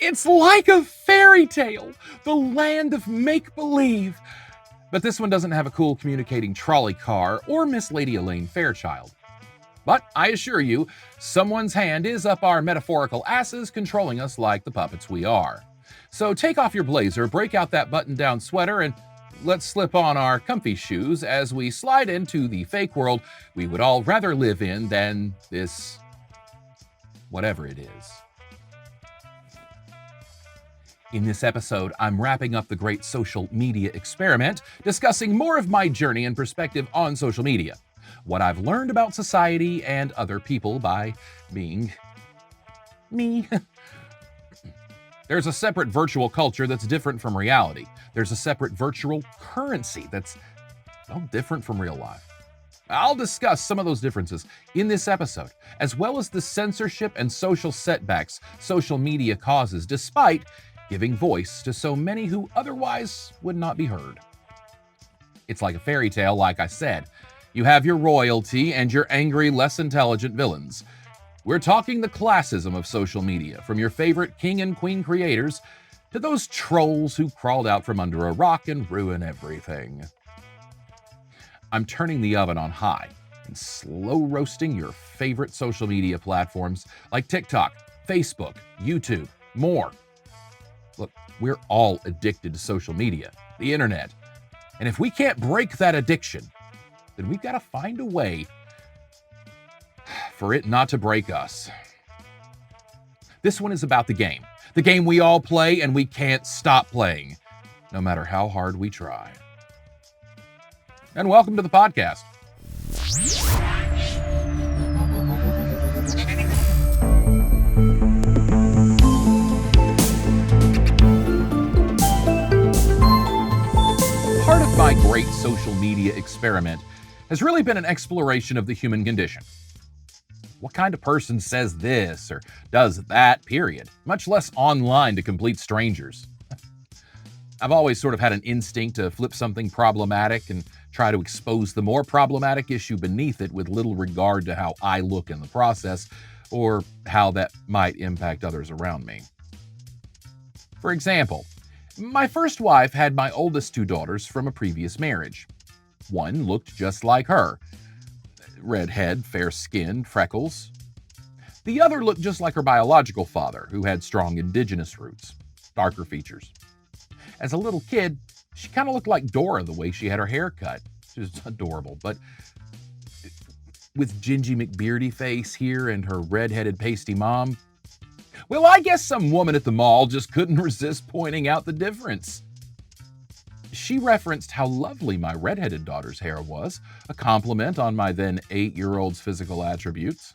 It's like a fairy tale, the land of make-believe. But this one doesn't have a cool communicating trolley car or Miss Lady Elaine Fairchild. But I assure you, someone's hand is up our metaphorical asses, controlling us like the puppets we are. So take off your blazer, break out that button-down sweater, and let's slip on our comfy shoes as we slide into the fake world we would all rather live in than this whatever it is. In this episode, I'm wrapping up the great social media experiment, discussing more of my journey and perspective on social media, what I've learned about society and other people by being me. There's a separate virtual culture that's different from reality. There's a separate virtual currency that's, different from real life. I'll discuss some of those differences in this episode, as well as the censorship and social setbacks social media causes, despite giving voice to so many who otherwise would not be heard. It's like a fairy tale, like I said. You have your royalty and your angry, less intelligent villains. We're talking the classism of social media, from your favorite king and queen creators to those trolls who crawled out from under a rock and ruin everything. I'm turning the oven on high and slow roasting your favorite social media platforms like TikTok, Facebook, YouTube, more. Look, we're all addicted to social media, the internet. And if we can't break that addiction, then we've got to find a way for it not to break us. This one is about the game we all play and we can't stop playing, no matter how hard we try. And welcome to the podcast. Part of my great social media experiment has really been an exploration of the human condition. What kind of person says this or does that, period, much less online to complete strangers? I've always sort of had an instinct to flip something problematic and try to expose the more problematic issue beneath it with little regard to how I look in the process or how that might impact others around me. For example, my first wife had my oldest two daughters from a previous marriage. One looked just like her. Redhead, fair-skinned, freckles. The other looked just like her biological father, who had strong indigenous roots, darker features. As a little kid, she kind of looked like Dora the way she had her hair cut. She was adorable, but with Gingy McBeardy face here and her redheaded pasty mom, well, I guess some woman at the mall just couldn't resist pointing out the difference. She referenced how lovely my redheaded daughter's hair was, a compliment on my then 8-year-old's physical attributes.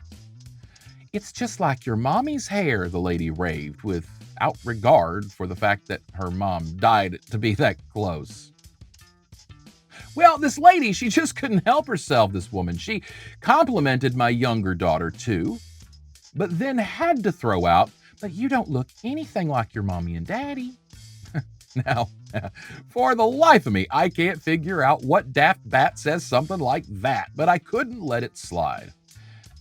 "It's just like your mommy's hair," the lady raved, without regard for the fact that her mom dyed it to be that close. Well, this lady, she just couldn't help herself, this woman. She complimented my younger daughter too, but then had to throw out, "But you don't look anything like your mommy and daddy." Now, for the life of me, I can't figure out what daft bat says something like that, but I couldn't let it slide.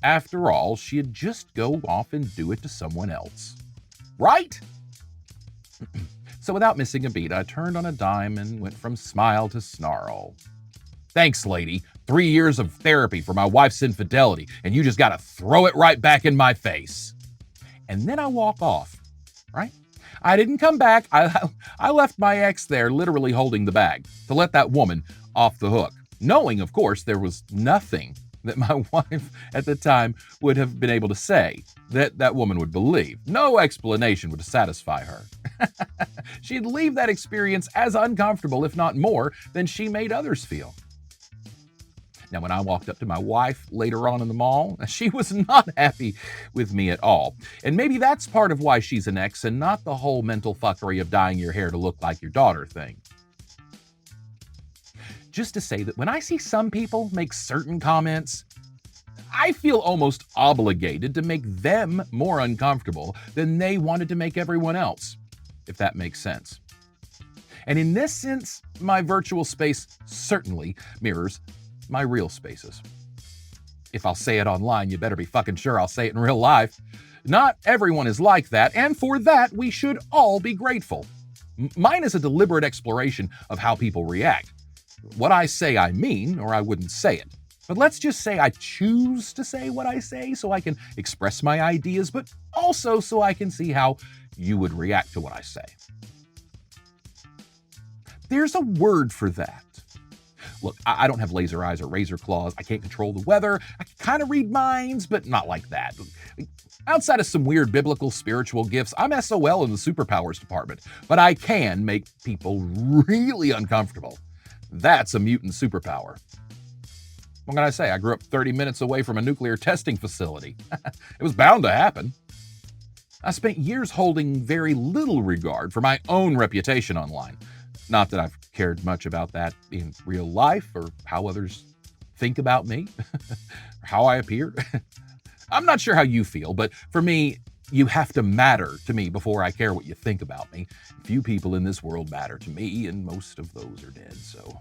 After all, she'd just go off and do it to someone else. Right? So without missing a beat, I turned on a dime and went from smile to snarl. "Thanks, lady. 3 years of therapy for my wife's infidelity, and you just gotta throw it right back in my face." And then I walk off, right? I didn't come back. I left my ex there literally holding the bag to let that woman off the hook, knowing, of course, there was nothing that my wife at the time would have been able to say that that woman would believe. No explanation would satisfy her. She'd leave that experience as uncomfortable, if not more, than she made others feel. Now, when I walked up to my wife later on in the mall, she was not happy with me at all. And maybe that's part of why she's an ex and not the whole mental fuckery of dyeing your hair to look like your daughter thing. Just to say that when I see some people make certain comments, I feel almost obligated to make them more uncomfortable than they wanted to make everyone else, if that makes sense. And in this sense, my virtual space certainly mirrors my real spaces. If I'll say it online, you better be fucking sure I'll say it in real life. Not everyone is like that, and for that, we should all be grateful. Mine is a deliberate exploration of how people react. What I say, I mean, or I wouldn't say it. But let's just say I choose to say what I say so I can express my ideas, but also so I can see how you would react to what I say. There's a word for that. Look, I don't have laser eyes or razor claws. I can't control the weather. I can kind of read minds, but not like that. Outside of some weird biblical spiritual gifts, I'm SOL in the superpowers department, but I can make people really uncomfortable. That's a mutant superpower. What can I say? I grew up 30 minutes away from a nuclear testing facility. It was bound to happen. I spent years holding very little regard for my own reputation online. Not that I've cared much about that in real life or how others think about me, or how I appear. I'm not sure how you feel, but for me, you have to matter to me before I care what you think about me. Few people in this world matter to me, and most of those are dead, so.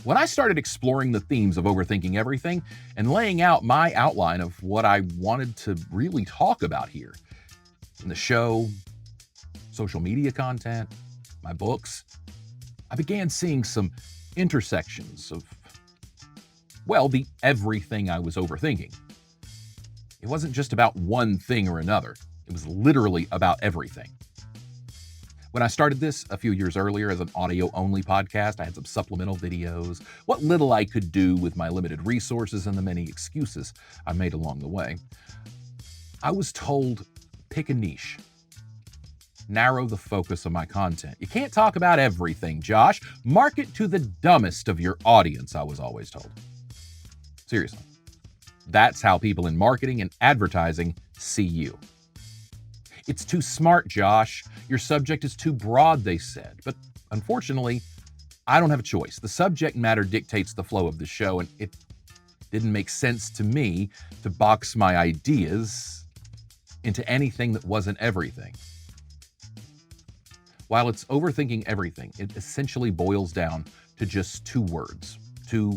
When I started exploring the themes of overthinking everything and laying out my outline of what I wanted to really talk about here, in the show, social media content, my books, I began seeing some intersections of, well, the everything I was overthinking. It wasn't just about one thing or another. It was literally about everything. When I started this a few years earlier as an audio-only podcast, I had some supplemental videos, what little I could do with my limited resources and the many excuses I made along the way. I was told, pick a niche. Narrow the focus of my content. You can't talk about everything, Josh. Market to the dumbest of your audience, I was always told. Seriously. That's how people in marketing and advertising see you. It's too smart, Josh. Your subject is too broad, they said. But unfortunately, I don't have a choice. The subject matter dictates the flow of the show, and it didn't make sense to me to box my ideas into anything that wasn't everything. While it's overthinking everything, it essentially boils down to just two words, two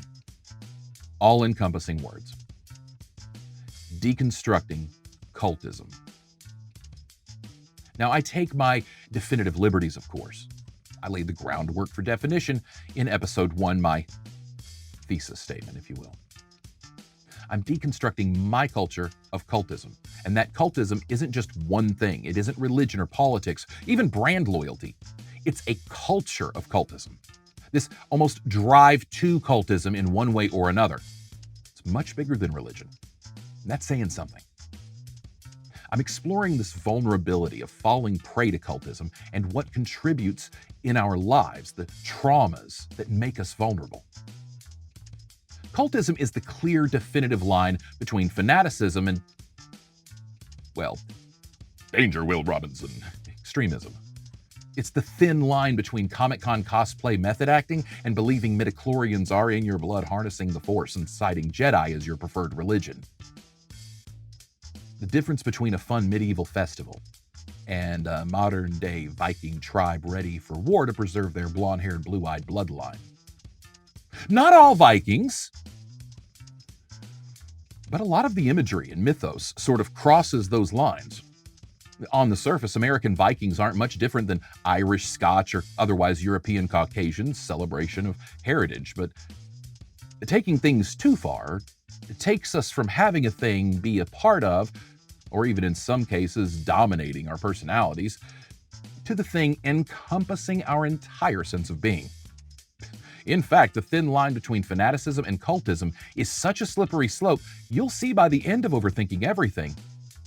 all-encompassing words. Deconstructing cultism. Now, I take my definitive liberties, of course. I laid the groundwork for definition in episode 1, my thesis statement, if you will. I'm deconstructing my culture of cultism, and that cultism isn't just one thing. It isn't religion or politics, even brand loyalty. It's a culture of cultism. This almost drive to cultism in one way or another. It's much bigger than religion, and that's saying something. I'm exploring this vulnerability of falling prey to cultism and what contributes in our lives, the traumas that make us vulnerable. Cultism is the clear, definitive line between fanaticism and, well, danger, Will Robinson, extremism. It's the thin line between Comic-Con cosplay method acting and believing midichlorians are in your blood harnessing the Force and citing Jedi as your preferred religion. The difference between a fun medieval festival and a modern-day Viking tribe ready for war to preserve their blonde-haired, blue-eyed bloodline. Not all Vikings, but a lot of the imagery and mythos sort of crosses those lines. On the surface, American Vikings aren't much different than Irish, Scotch, or otherwise European Caucasians' celebration of heritage, but taking things too far, it takes us from having a thing be a part of, or even in some cases dominating our personalities, to the thing encompassing our entire sense of being. In fact, the thin line between fanaticism and cultism is such a slippery slope, you'll see by the end of Overthinking Everything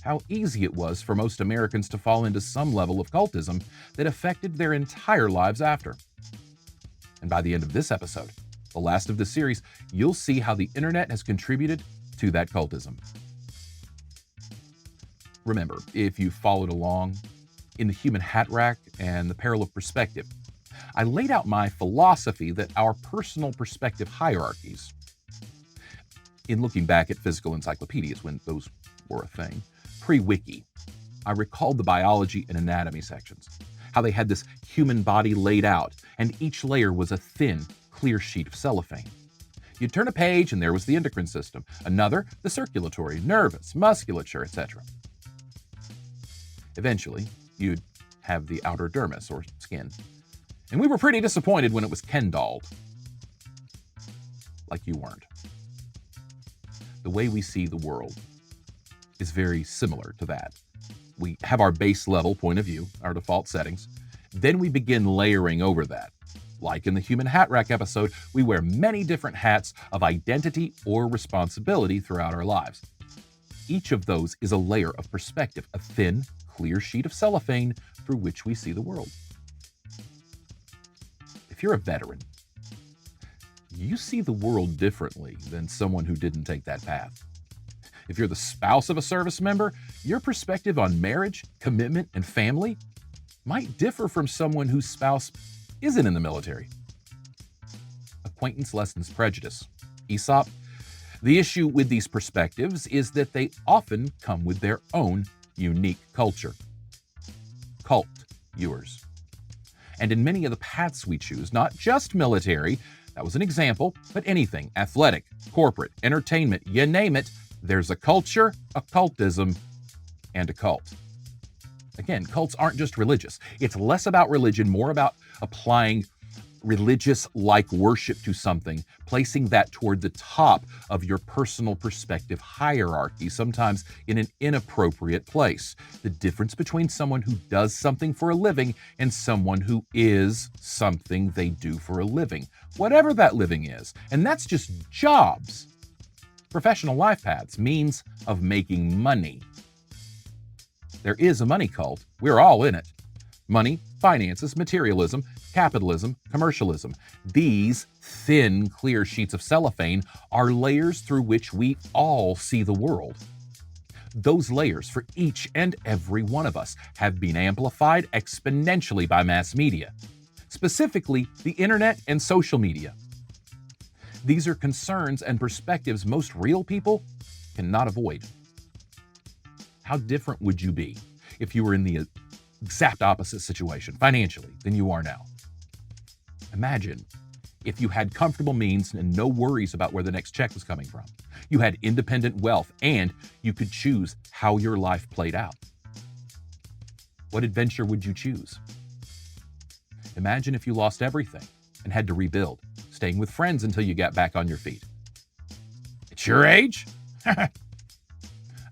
how easy it was for most Americans to fall into some level of cultism that affected their entire lives after. And by the end of this episode, the last of the series, you'll see how the internet has contributed to that cultism. Remember, if you followed along in the Human Hat Rack and the Peril of Perspective, I laid out my philosophy that our personal perspective hierarchies, in looking back at physical encyclopedias when those were a thing, pre-wiki, I recalled the biology and anatomy sections, how they had this human body laid out, and each layer was a thin, clear sheet of cellophane. You'd turn a page and there was the endocrine system, another, the circulatory, nervous, musculature, etc. Eventually, you'd have the outer dermis, or skin. And we were pretty disappointed when it was Kendalled. Like you weren't. The way we see the world is very similar to that. We have our base level point of view, our default settings. Then we begin layering over that. Like in the Human Hat Rack episode, we wear many different hats of identity or responsibility throughout our lives. Each of those is a layer of perspective, a thin, clear sheet of cellophane through which we see the world. If you're a veteran, you see the world differently than someone who didn't take that path. If you're the spouse of a service member, your perspective on marriage, commitment, and family might differ from someone whose spouse isn't in the military. Acquaintance lessens prejudice. Aesop, the issue with these perspectives is that they often come with their own unique culture. Cult viewers. And in many of the paths we choose, not just military, that was an example, but anything, athletic, corporate, entertainment, you name it, there's a culture, a cultism, and a cult. Again, cults aren't just religious. It's less about religion, more about applying religious-like worship to something, placing that toward the top of your personal perspective hierarchy, sometimes in an inappropriate place. The difference between someone who does something for a living and someone who is something they do for a living, whatever that living is. And that's just jobs. Professional life paths, means of making money. There is a money cult. We're all in it. Money, finances, materialism, capitalism, commercialism. These thin, clear sheets of cellophane are layers through which we all see the world. Those layers for each and every one of us have been amplified exponentially by mass media, specifically the internet and social media. These are concerns and perspectives most real people cannot avoid. How different would you be if you were in the exact opposite situation financially than you are now? Imagine if you had comfortable means and no worries about where the next check was coming from. You had independent wealth and you could choose how your life played out. What adventure would you choose? Imagine if you lost everything and had to rebuild, staying with friends until you got back on your feet. At your age?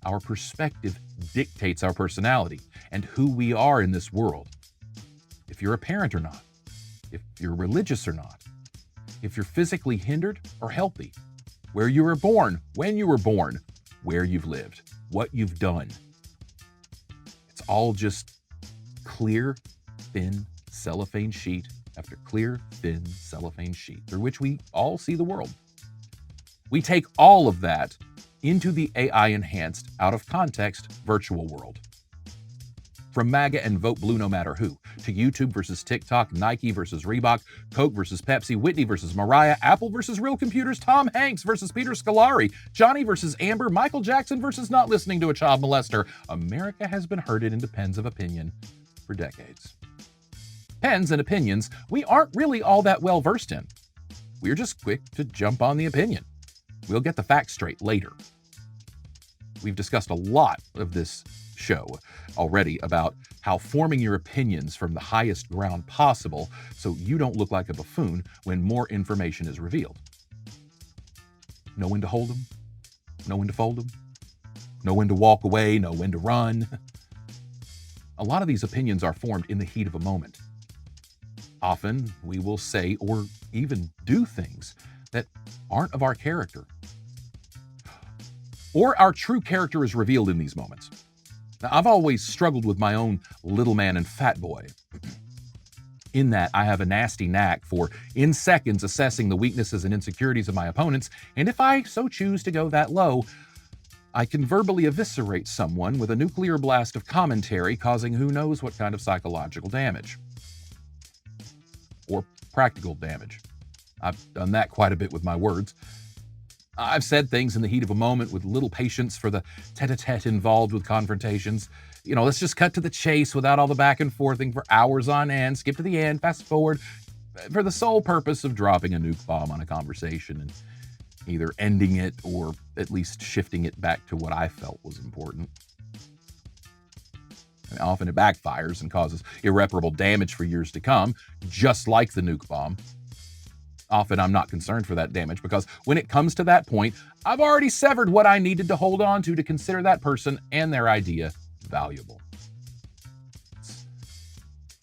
Our perspective dictates our personality and who we are in this world. If you're a parent or not, if you're religious or not, if you're physically hindered or healthy, where you were born, when you were born, where you've lived, what you've done. It's all just clear, thin cellophane sheet after clear, thin cellophane sheet through which we all see the world. We take all of that into the AI-enhanced, out-of-context virtual world. From MAGA and Vote Blue no matter who, to YouTube versus TikTok, Nike versus Reebok, Coke versus Pepsi, Whitney versus Mariah, Apple versus Real Computers, Tom Hanks versus Peter Scolari, Johnny versus Amber, Michael Jackson versus not listening to a child molester, America has been herded into pens of opinion for decades. Pens and opinions we aren't really all that well versed in. We're just quick to jump on the opinion. We'll get the facts straight later. We've discussed a lot of this show already about how forming your opinions from the highest ground possible so you don't look like a buffoon when more information is revealed. Know when to hold them, know when to fold them, know when to walk away, know when to run. A lot of these opinions are formed in the heat of a moment. Often we will say or even do things that aren't of our character. Or our true character is revealed in these moments. Now, I've always struggled with my own little man and fat boy. In that I have a nasty knack for, in seconds, assessing the weaknesses and insecurities of my opponents, and if I so choose to go that low, I can verbally eviscerate someone with a nuclear blast of commentary, causing who knows what kind of psychological damage. Or practical damage. I've done that quite a bit with my words. I've said things in the heat of a moment with little patience for the tete-a-tete involved with confrontations. Let's just cut to the chase without all the back and forthing for hours on end, skip to the end, fast forward, for the sole purpose of dropping a nuke bomb on a conversation. And either ending it or at least shifting it back to what I felt was important. And often it backfires and causes irreparable damage for years to come, just like the nuke bomb. Often I'm not concerned for that damage because when it comes to that point, I've already severed what I needed to hold on to consider that person and their idea valuable. It's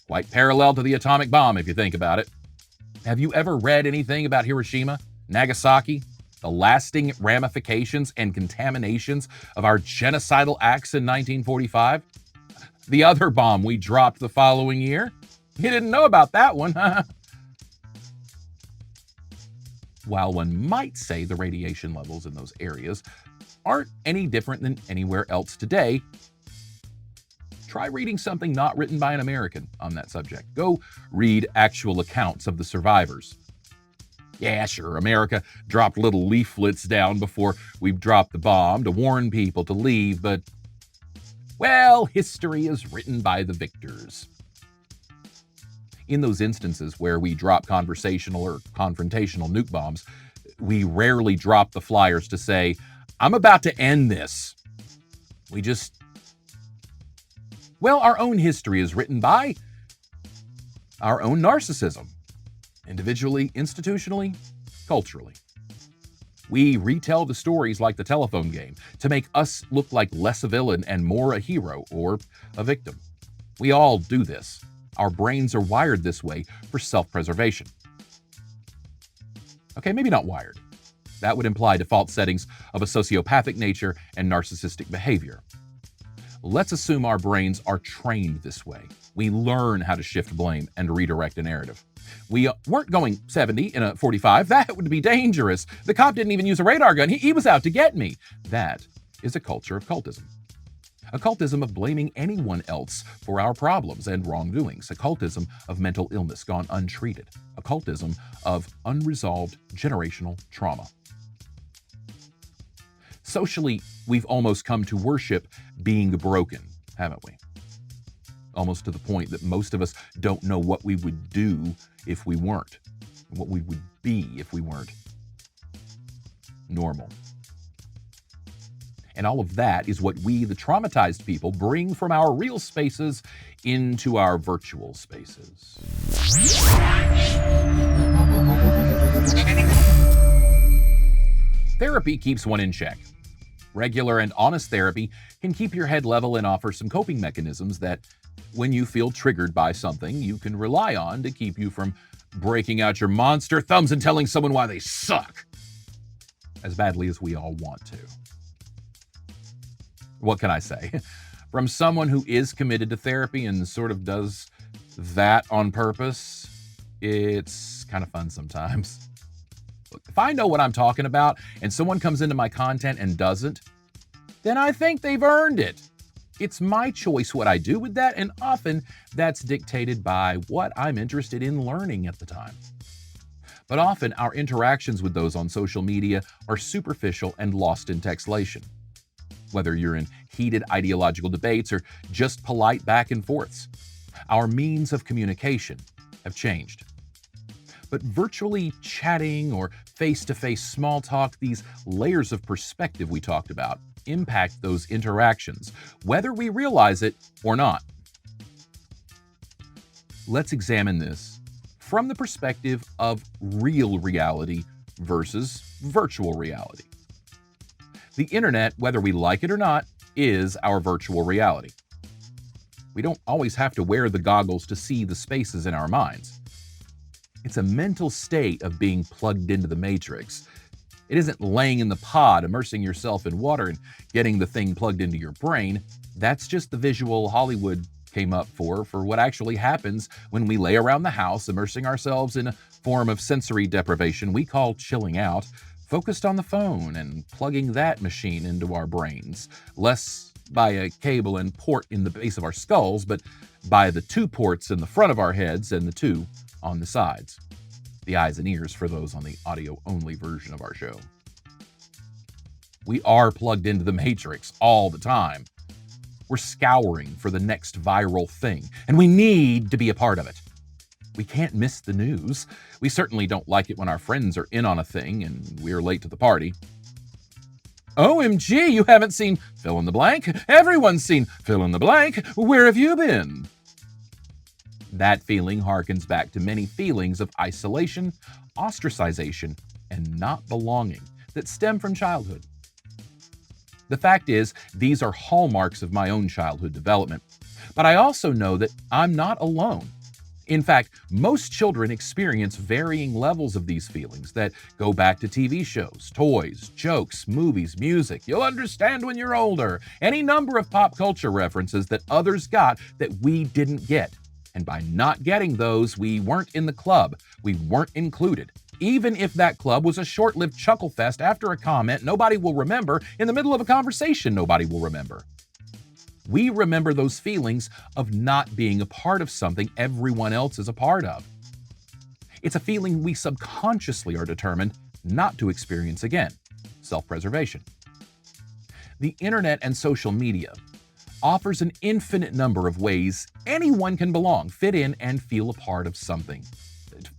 quite parallel to the atomic bomb if you think about it. Have you ever read anything about Hiroshima, Nagasaki, the lasting ramifications and contaminations of our genocidal acts in 1945? The other bomb we dropped the following year? You didn't know about that one, huh? While one might say the radiation levels in those areas aren't any different than anywhere else today, try reading something not written by an American on that subject. Go read actual accounts of the survivors. Yeah, sure, America dropped little leaflets down before we dropped the bomb to warn people to leave, but, well, history is written by the victors. In those instances where we drop conversational or confrontational nuke bombs, we rarely drop the flyers to say, I'm about to end this. We just, well, our own history is written by our own narcissism, individually, institutionally, culturally. We retell the stories like the telephone game to make us look like less a villain and more a hero or a victim. We all do this. Our brains are wired this way for self-preservation. Okay, maybe not wired. That would imply default settings of a sociopathic nature and narcissistic behavior. Let's assume our brains are trained this way. We learn how to shift blame and redirect a narrative. We weren't going 70 in a 45. That would be dangerous. The cop didn't even use a radar gun. He was out to get me. That is a culture of cultism. A cultism of blaming anyone else for our problems and wrongdoings. A cultism of mental illness gone untreated. A cultism of unresolved generational trauma. Socially, we've almost come to worship being broken, haven't we? Almost to the point that most of us don't know what we would do if we weren't, what we would be if we weren't normal. And all of that is what we, the traumatized people, bring from our real spaces into our virtual spaces. Therapy keeps one in check. Regular and honest therapy can keep your head level and offer some coping mechanisms that, when you feel triggered by something, you can rely on to keep you from breaking out your monster thumbs and telling someone why they suck, as badly as we all want to. What can I say? From someone who is committed to therapy and sort of does that on purpose, it's kind of fun sometimes. Look, if I know what I'm talking about and someone comes into my content and doesn't, then I think they've earned it. It's my choice what I do with that, and often that's dictated by what I'm interested in learning at the time. But often our interactions with those on social media are superficial and lost in textlation. Whether you're in heated ideological debates or just polite back and forths, our means of communication have changed. But virtually chatting or face-to-face small talk, these layers of perspective we talked about, impact those interactions, whether we realize it or not. Let's examine this from the perspective of real reality versus virtual reality. The internet, whether we like it or not, is our virtual reality. We don't always have to wear the goggles to see the spaces in our minds. It's a mental state of being plugged into the matrix. It isn't laying in the pod, immersing yourself in water and getting the thing plugged into your brain. That's just the visual Hollywood came up for what actually happens when we lay around the house, immersing ourselves in a form of sensory deprivation we call chilling out, focused on the phone and plugging that machine into our brains, less by a cable and port in the base of our skulls, but by the 2 ports in the front of our heads and the 2 on the sides. The eyes and ears for those on the audio-only version of our show. We are plugged into the matrix all the time. We're scouring for the next viral thing, and we need to be a part of it. We can't miss the news. We certainly don't like it when our friends are in on a thing and we're late to the party. OMG, you haven't seen fill in the blank? Everyone's seen fill in the blank. Where have you been? That feeling harkens back to many feelings of isolation, ostracization, and not belonging that stem from childhood. The fact is, these are hallmarks of my own childhood development. But I also know that I'm not alone. In fact, most children experience varying levels of these feelings that go back to TV shows, toys, jokes, movies, music. You'll understand when you're older. Any number of pop culture references that others got that we didn't get. And by not getting those, we weren't in the club. We weren't included. Even if that club was a short-lived chuckle fest after a comment nobody will remember, in the middle of a conversation nobody will remember. We remember those feelings of not being a part of something everyone else is a part of. It's a feeling we subconsciously are determined not to experience again. Self-preservation. The internet and social media offers an infinite number of ways anyone can belong, fit in, and feel a part of something.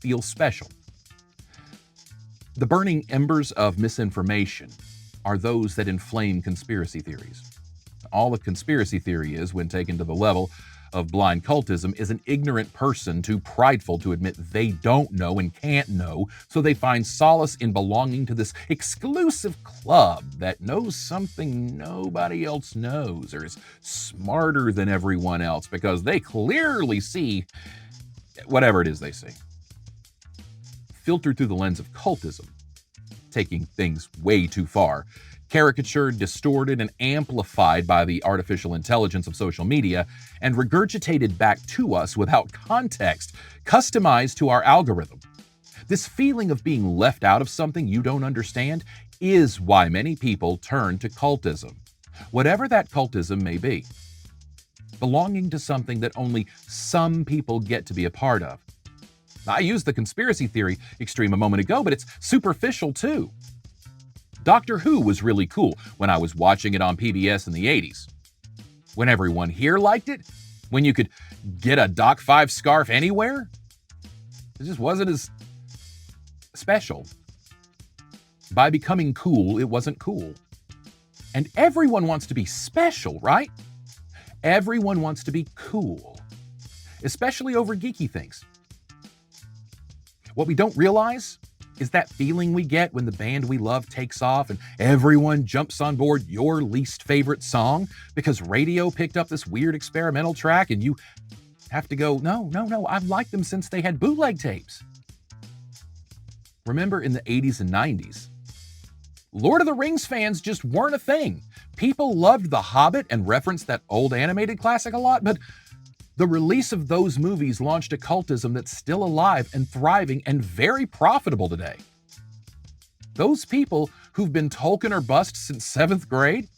Feel special. The burning embers of misinformation are those that inflame conspiracy theories. All a conspiracy theory is, when taken to the level of blind cultism, is an ignorant person too prideful to admit they don't know and can't know, so they find solace in belonging to this exclusive club that knows something nobody else knows, or is smarter than everyone else because they clearly see whatever it is they see. Filtered through the lens of cultism, taking things way too far, caricatured, distorted, and amplified by the artificial intelligence of social media, and regurgitated back to us without context, customized to our algorithm. This feeling of being left out of something you don't understand is why many people turn to cultism, whatever that cultism may be. Belonging to something that only some people get to be a part of. I used the conspiracy theory extreme a moment ago, but it's superficial too. Doctor Who was really cool when I was watching it on PBS in the 80s. When everyone here liked it, when you could get a Doc 5 scarf anywhere, it just wasn't as special. By becoming cool, it wasn't cool. And everyone wants to be special, right? Everyone wants to be cool, especially over geeky things. What we don't realize is that feeling we get when the band we love takes off and everyone jumps on board your least favorite song because radio picked up this weird experimental track and you have to go, no, I've liked them since they had bootleg tapes. Remember in the 80s and 90s, Lord of the Rings fans just weren't a thing. People loved The Hobbit and referenced that old animated classic a lot, but the release of those movies launched a cultism that's still alive and thriving and very profitable today. Those people who've been Tolkien or bust since 7th grade,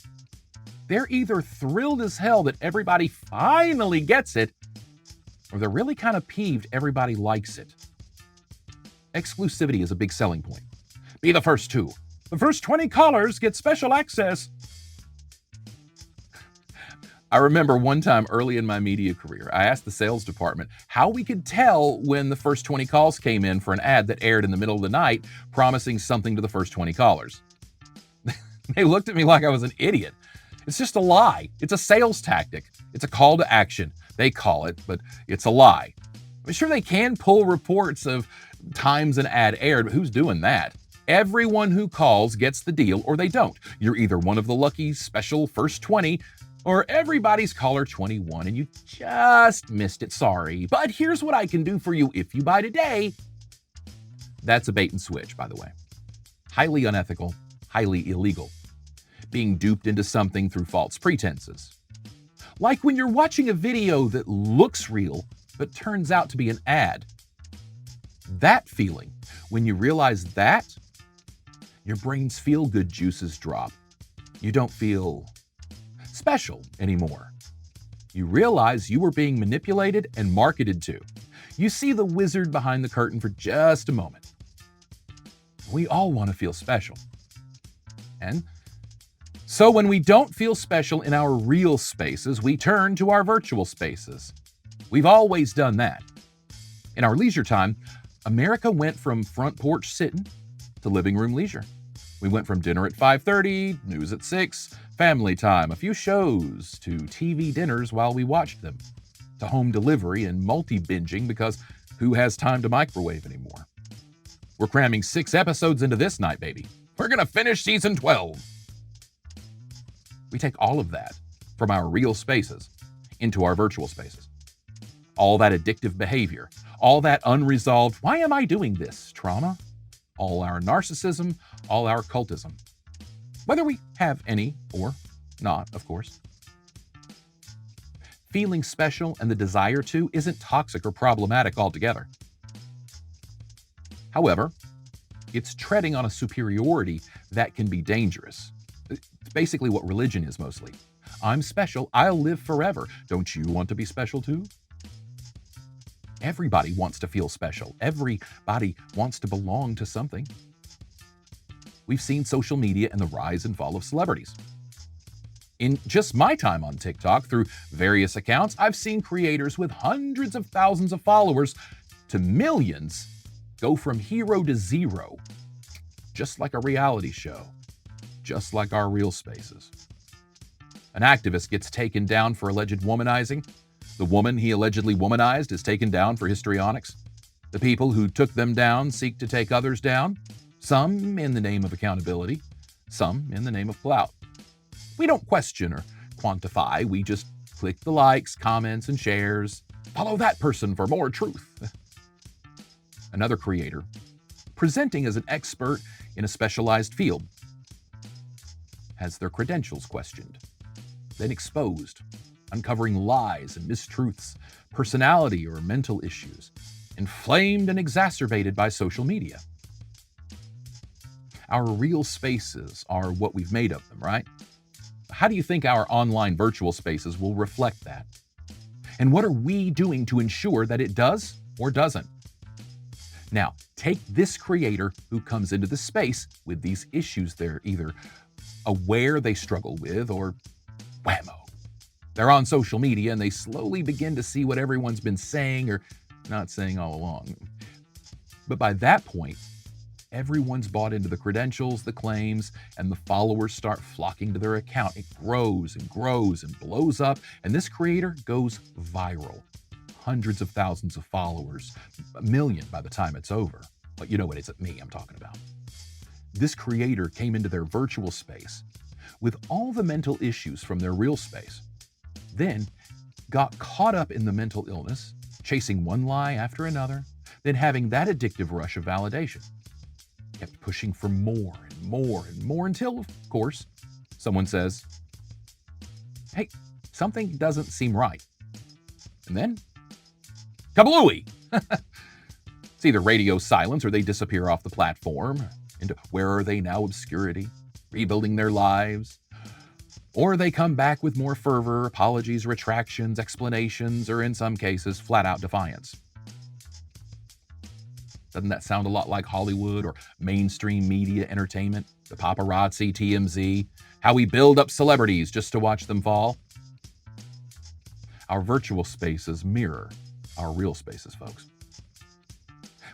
they're either thrilled as hell that everybody finally gets it, or they're really kind of peeved everybody likes it. Exclusivity is a big selling point. Be the first to. The first 20 callers get special access. I remember one time early in my media career, I asked the sales department how we could tell when the first 20 calls came in for an ad that aired in the middle of the night promising something to the first 20 callers. They looked at me like I was an idiot. It's just a lie. It's a sales tactic. It's a call to action. They call it, but it's a lie. I'm sure they can pull reports of times an ad aired, but who's doing that? Everyone who calls gets the deal or they don't. You're either one of the lucky special first 20 or everybody's caller 21 and you just missed it, sorry. But here's what I can do for you if you buy today. That's a bait and switch, by the way. Highly unethical, highly illegal. Being duped into something through false pretenses. Like when you're watching a video that looks real, but turns out to be an ad. That feeling, when you realize that, your brain's feel-good juices drop. You don't feel special anymore. You realize you were being manipulated and marketed to. You see the wizard behind the curtain for just a moment. We all want to feel special. And so when we don't feel special in our real spaces, we turn to our virtual spaces. We've always done that. In our leisure time, America went from front porch sitting to living room leisure. We went from dinner at 5:30, news at 6, family time, a few shows, to TV dinners while we watched them, to home delivery and multi-binging because who has time to microwave anymore? We're cramming 6 episodes into this night, baby. We're going to finish season 12. We take all of that from our real spaces into our virtual spaces. All that addictive behavior, all that unresolved, why am I doing this trauma, all our narcissism, all our cultism. Whether we have any or not, of course. Feeling special and the desire to isn't toxic or problematic altogether. However, it's treading on a superiority that can be dangerous. It's basically what religion is mostly. I'm special, I'll live forever. Don't you want to be special too? Everybody wants to feel special. Everybody wants to belong to something. We've seen social media and the rise and fall of celebrities. In just my time on TikTok, through various accounts, I've seen creators with hundreds of thousands of followers to millions go from hero to zero, just like a reality show, just like our real spaces. An activist gets taken down for alleged womanizing. The woman he allegedly womanized is taken down for histrionics. The people who took them down seek to take others down, some in the name of accountability, some in the name of clout. We don't question or quantify, we just click the likes, comments, and shares. Follow that person for more truth. Another creator, presenting as an expert in a specialized field, has their credentials questioned, then exposed, uncovering lies and mistruths, personality or mental issues, inflamed and exacerbated by social media. Our real spaces are what we've made of them, right? How do you think our online virtual spaces will reflect that? And what are we doing to ensure that it does or doesn't? Now, take this creator who comes into the space with these issues they're either aware they struggle with or whammo. They're on social media and they slowly begin to see what everyone's been saying or not saying all along. But by that point, everyone's bought into the credentials, the claims, and the followers start flocking to their account. It grows and grows and blows up, and this creator goes viral. Hundreds of thousands of followers, 1 million by the time it's over. But you know what, it's me I'm talking about. This creator came into their virtual space with all the mental issues from their real space, then got caught up in the mental illness, chasing one lie after another, then having that addictive rush of validation. Kept pushing for more and more and more until, of course, someone says, hey, something doesn't seem right. And then, kablooey! It's either radio silence or they disappear off the platform into where are they now obscurity, rebuilding their lives. Or they come back with more fervor, apologies, retractions, explanations, or in some cases, flat out defiance. Doesn't that sound a lot like Hollywood or mainstream media entertainment? The paparazzi, TMZ, how we build up celebrities just to watch them fall? Our virtual spaces mirror our real spaces, folks.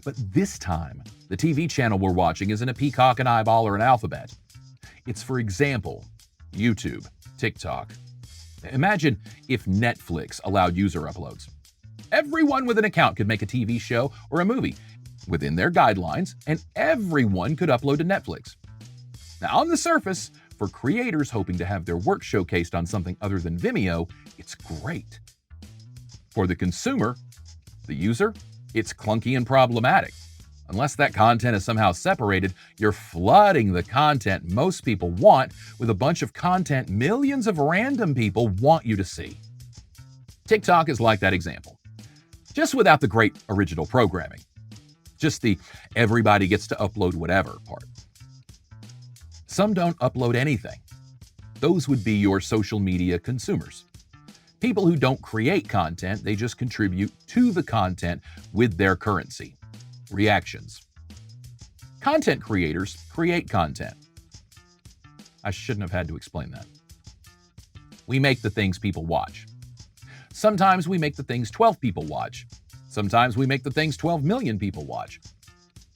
But this time, the TV channel we're watching isn't a peacock, an eyeball, or an alphabet. It's, for example, YouTube, TikTok. Imagine if Netflix allowed user uploads. Everyone with an account could make a TV show or a movie within their guidelines, and everyone could upload to Netflix. Now, on the surface, for creators hoping to have their work showcased on something other than Vimeo, it's great. For the consumer, the user, it's clunky and problematic. Unless that content is somehow separated, you're flooding the content most people want with a bunch of content millions of random people want you to see. TikTok is like that example, just without the great original programming. Just the everybody gets to upload whatever part. Some don't upload anything. Those would be your social media consumers. People who don't create content, they just contribute to the content with their currency. Reactions. Content creators create content. I shouldn't have had to explain that. We make the things people watch. Sometimes we make the things 12 people watch. Sometimes we make the things 12 million people watch.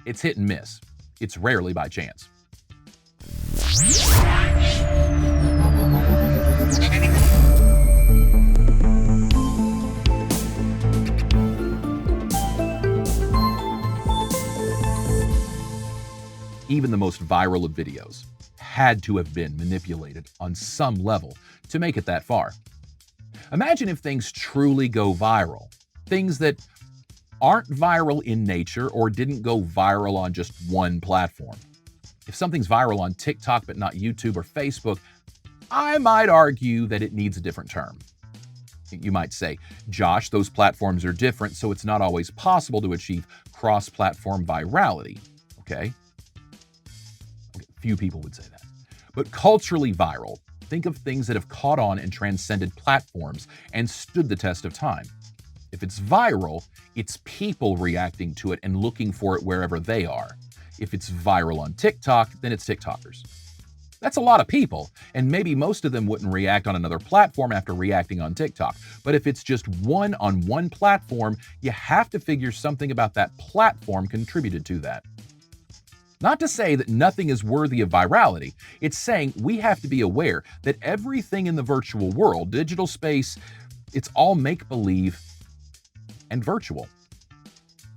It's hit and miss. It's rarely by chance. Even the most viral of videos had to have been manipulated on some level to make it that far. Imagine if things truly go viral, things that aren't viral in nature or didn't go viral on just one platform. If something's viral on TikTok but not YouTube or Facebook, I might argue that it needs a different term. You might say, Josh, those platforms are different, so it's not always possible to achieve cross-platform virality. Okay, few people would say that. But culturally viral, think of things that have caught on and transcended platforms and stood the test of time. If it's viral, it's people reacting to it and looking for it wherever they are. If it's viral on TikTok, then it's TikTokers. That's a lot of people, and maybe most of them wouldn't react on another platform after reacting on TikTok. But if it's just one on one platform, you have to figure something about that platform contributed to that. Not to say that nothing is worthy of virality. It's saying we have to be aware that everything in the virtual world, digital space, it's all make-believe and virtual.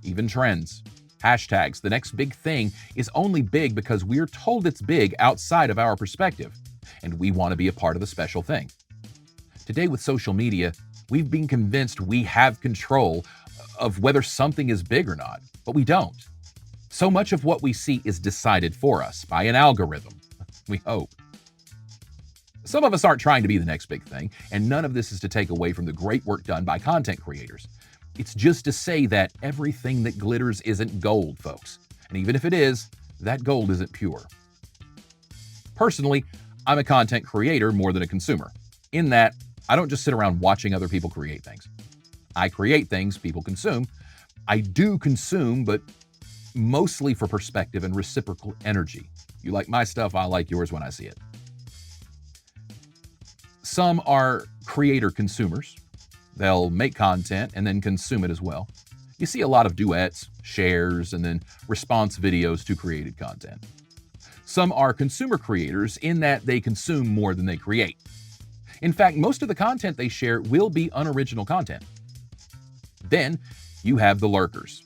Even trends, hashtags, the next big thing is only big because we're told it's big outside of our perspective, and we want to be a part of the special thing. Today with social media, we've been convinced we have control of whether something is big or not, but we don't. So much of what we see is decided for us by an algorithm, we hope. Some of us aren't trying to be the next big thing, and none of this is to take away from the great work done by content creators. It's just to say that everything that glitters isn't gold, folks. And even if it is, that gold isn't pure. Personally, I'm a content creator more than a consumer, in that I don't just sit around watching other people create things. I create things people consume. I do consume, but mostly for perspective and reciprocal energy. You like my stuff, I like yours when I see it. Some are creator consumers. They'll make content and then consume it as well. You see a lot of duets, shares, and then response videos to created content. Some are consumer creators in that they consume more than they create. In fact, most of the content they share will be unoriginal content. Then you have the lurkers.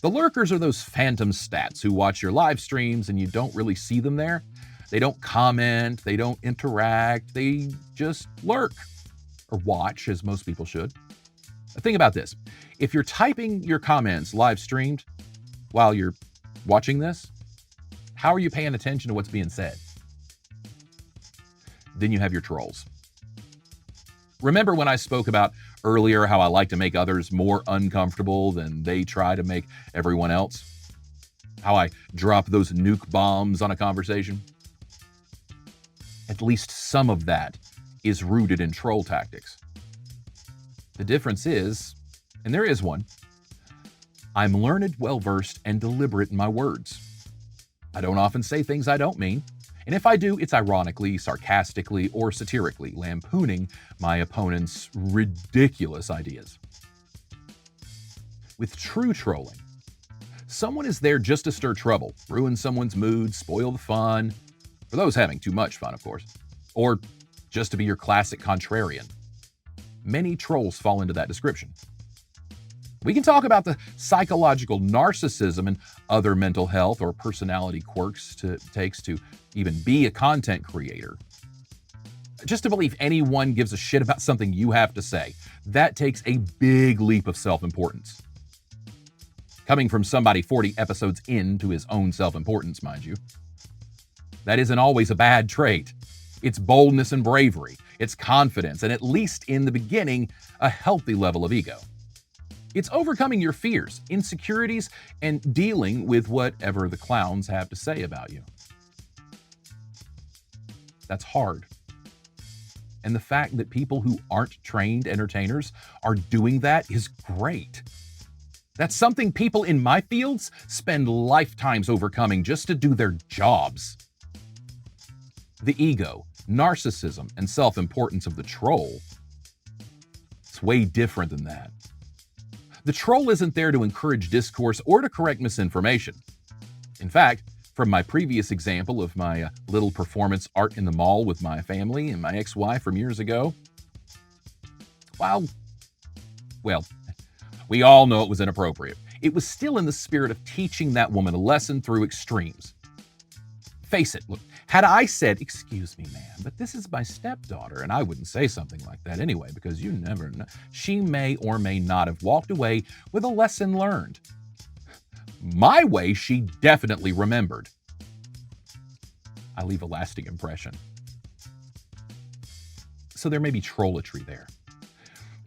The lurkers are those phantom stats who watch your live streams and you don't really see them there. They don't comment, they don't interact, they just lurk. Or watch, as most people should. Think about this. If you're typing your comments live streamed while you're watching this, how are you paying attention to what's being said? Then you have your trolls. Remember when I spoke about earlier how I like to make others more uncomfortable than they try to make everyone else? How I drop those nuke bombs on a conversation? At least some of that is rooted in troll tactics. The difference is, and there is one, I'm learned, well-versed, and deliberate in my words. I don't often say things I don't mean, and if I do, it's ironically, sarcastically, or satirically, lampooning my opponent's ridiculous ideas. With true trolling, someone is there just to stir trouble, ruin someone's mood, spoil the fun, for those having too much fun, of course, or just to be your classic contrarian. Many trolls fall into that description. We can talk about the psychological narcissism and other mental health or personality quirks it takes to even be a content creator. Just to believe anyone gives a shit about something you have to say, that takes a big leap of self-importance. Coming from somebody 40 episodes into his own self-importance, mind you. That isn't always a bad trait. It's boldness and bravery. It's confidence, and at least in the beginning, a healthy level of ego. It's overcoming your fears, insecurities, and dealing with whatever the clowns have to say about you. That's hard. And the fact that people who aren't trained entertainers are doing that is great. That's something people in my fields spend lifetimes overcoming just to do their jobs. The ego, narcissism, and self-importance of the troll, it's way different than that. The troll isn't there to encourage discourse or to correct misinformation. In fact, from my previous example of my little performance art in the mall with my family and my ex-wife from years ago, well, we all know it was inappropriate. It was still in the spirit of teaching that woman a lesson through extremes. Face it, look, had I said, "Excuse me, ma'am, but this is my stepdaughter," and I wouldn't say something like that anyway, because you never know, she may or may not have walked away with a lesson learned. My way, she definitely remembered. I leave a lasting impression. So there may be trollatry there.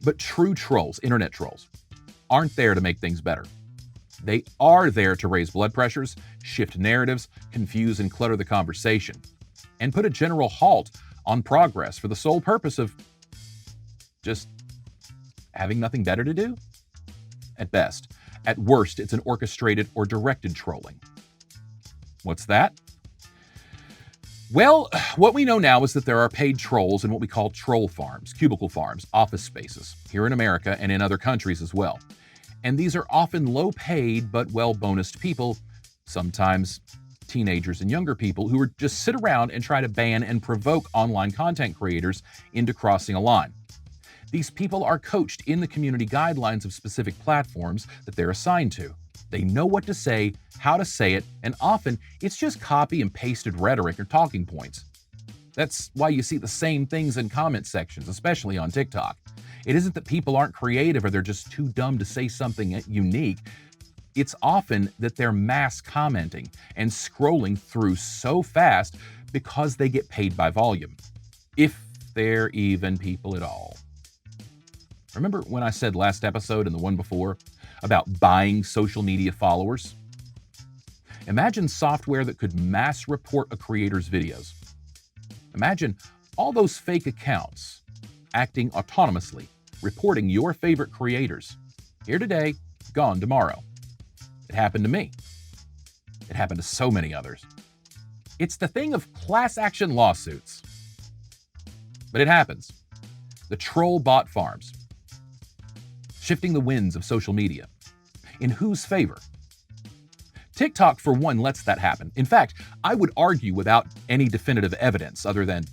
But true trolls, internet trolls, aren't there to make things better. They are there to raise blood pressures, shift narratives, confuse and clutter the conversation, and put a general halt on progress for the sole purpose of just having nothing better to do? At best. At worst, it's an orchestrated or directed trolling. What's that? Well, what we know now is that there are paid trolls in what we call troll farms, cubicle farms, office spaces, here in America and in other countries as well. And these are often low-paid but well-bonused people, sometimes teenagers and younger people, who would just sit around and try to ban and provoke online content creators into crossing a line. These people are coached in the community guidelines of specific platforms that they're assigned to. They know what to say, how to say it, and often it's just copy and pasted rhetoric or talking points. That's why you see the same things in comment sections, especially on TikTok. It isn't that people aren't creative or they're just too dumb to say something unique. It's often that they're mass commenting and scrolling through so fast because they get paid by volume, if they're even people at all. Remember when I said last episode and the one before about buying social media followers? Imagine software that could mass report a creator's videos. Imagine all those fake accounts acting autonomously, reporting your favorite creators. Here today, gone tomorrow. It happened to me. It happened to so many others. It's the thing of class action lawsuits. But it happens. The troll bot farms. Shifting the winds of social media. In whose favor? TikTok, for one, lets that happen. In fact, I would argue without any definitive evidence other than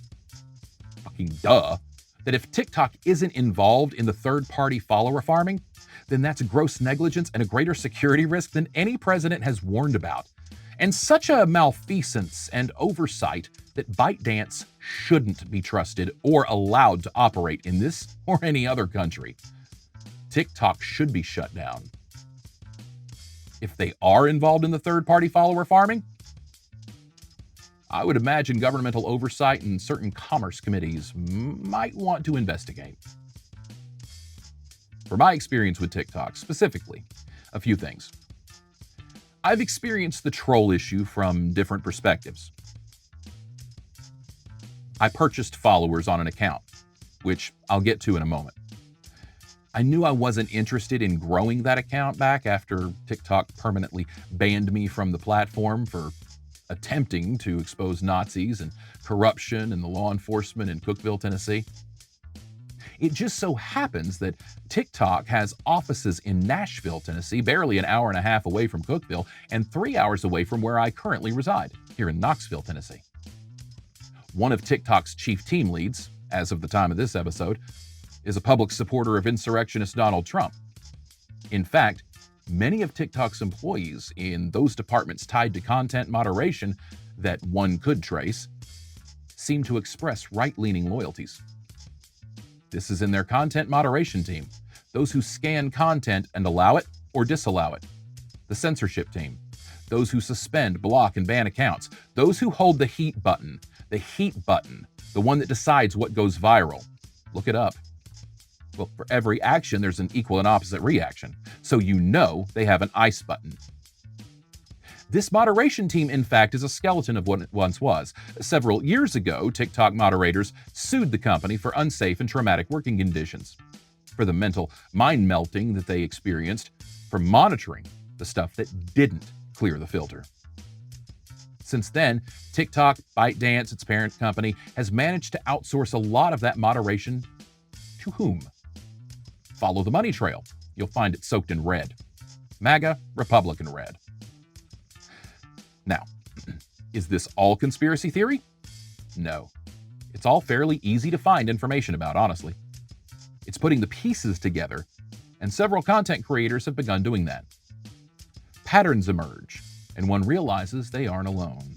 fucking duh, that if TikTok isn't involved in the third-party follower farming, then that's gross negligence and a greater security risk than any president has warned about. And such a malfeasance and oversight that ByteDance shouldn't be trusted or allowed to operate in this or any other country. TikTok should be shut down. If they are involved in the third-party follower farming, I would imagine governmental oversight and certain commerce committees might want to investigate. For my experience with TikTok, specifically, a few things. I've experienced the troll issue from different perspectives. I purchased followers on an account, which I'll get to in a moment. I knew I wasn't interested in growing that account back after TikTok permanently banned me from the platform for attempting to expose Nazis and corruption in the law enforcement in Cookeville, Tennessee. It just so happens that TikTok has offices in Nashville, Tennessee, barely an hour and a half away from Cookeville, and 3 hours away from where I currently reside, here in Knoxville, Tennessee. One of TikTok's chief team leads, as of the time of this episode, is a public supporter of insurrectionist Donald Trump. In fact, many of TikTok's employees in those departments tied to content moderation that one could trace seem to express right-leaning loyalties. This is in their content moderation team, those who scan content and allow it or disallow it. The censorship team, those who suspend, block, and ban accounts, those who hold the heat button, the one that decides what goes viral. Look it up. Well, for every action, there's an equal and opposite reaction, so you know they have an ice button. This moderation team, in fact, is a skeleton of what it once was. Several years ago, TikTok moderators sued the company for unsafe and traumatic working conditions, for the mental mind-melting that they experienced from monitoring the stuff that didn't clear the filter. Since then, TikTok, ByteDance, its parent company, has managed to outsource a lot of that moderation to whom? Follow the money trail. you'll find it soaked in red. MAGA, Republican red. Now, is this all conspiracy theory? No. It's all fairly easy to find information about, honestly. It's putting the pieces together, and several content creators have begun doing that. Patterns emerge, and one realizes they aren't alone.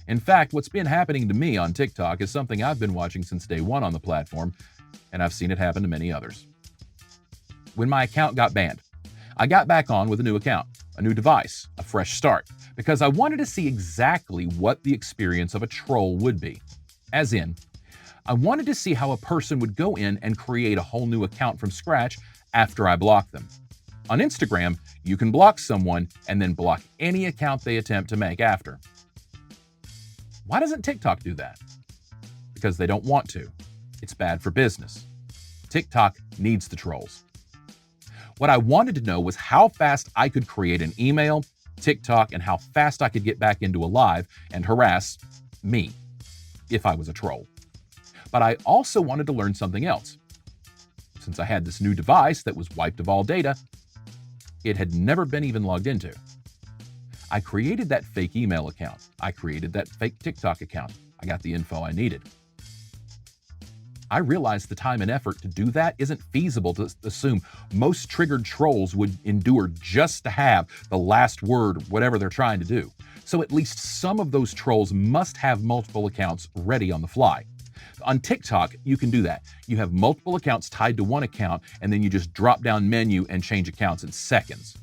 In fact, what's been happening to me on TikTok is something I've been watching since day one on the platform, and I've seen it happen to many others. When my account got banned, I got back on with a new account, a new device, a fresh start, because I wanted to see exactly what the experience of a troll would be. As in, I wanted to see how a person would go in and create a whole new account from scratch after I blocked them. On Instagram, you can block someone and then block any account they attempt to make after. Why doesn't TikTok do that? Because they don't want to. It's bad for business. TikTok needs the trolls. What I wanted to know was how fast I could create an email, TikTok, and how fast I could get back into a live and harass me if I was a troll. But I also wanted to learn something else. Since I had this new device that was wiped of all data, it had never been even logged into. I created that fake email account. I created that fake TikTok account. I got the info I needed. I realized the time and effort to do that isn't feasible to assume most triggered trolls would endure just to have the last word, whatever they're trying to do. So at least some of those trolls must have multiple accounts ready on the fly. On TikTok, you can do that. You have multiple accounts tied to one account, and then you just drop down menu and change accounts in seconds.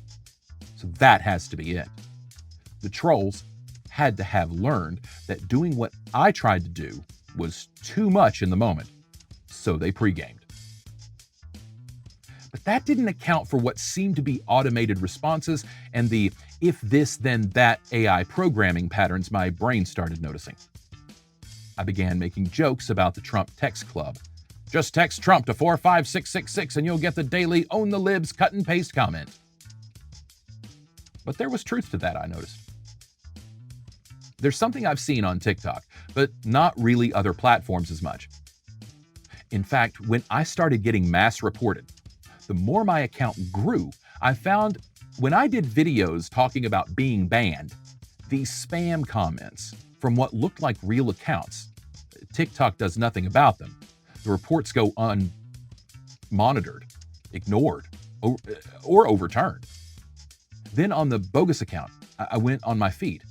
So that has to be it. The trolls had to have learned that doing what I tried to do was too much in the moment, so they pre-gamed. But that didn't account for what seemed to be automated responses and the if this then that AI programming patterns my brain started noticing. I began making jokes about the Trump text club. Just text Trump to 45666 and you'll get the daily own the libs cut and paste comment. But there was truth to that, I noticed. There's something I've seen on TikTok, but not really other platforms as much. In fact, when I started getting mass reported, the more my account grew, I found when I did videos talking about being banned, these spam comments from what looked like real accounts, TikTok does nothing about them. The reports go unmonitored, ignored, or overturned. Then on the bogus account, I went on my feed.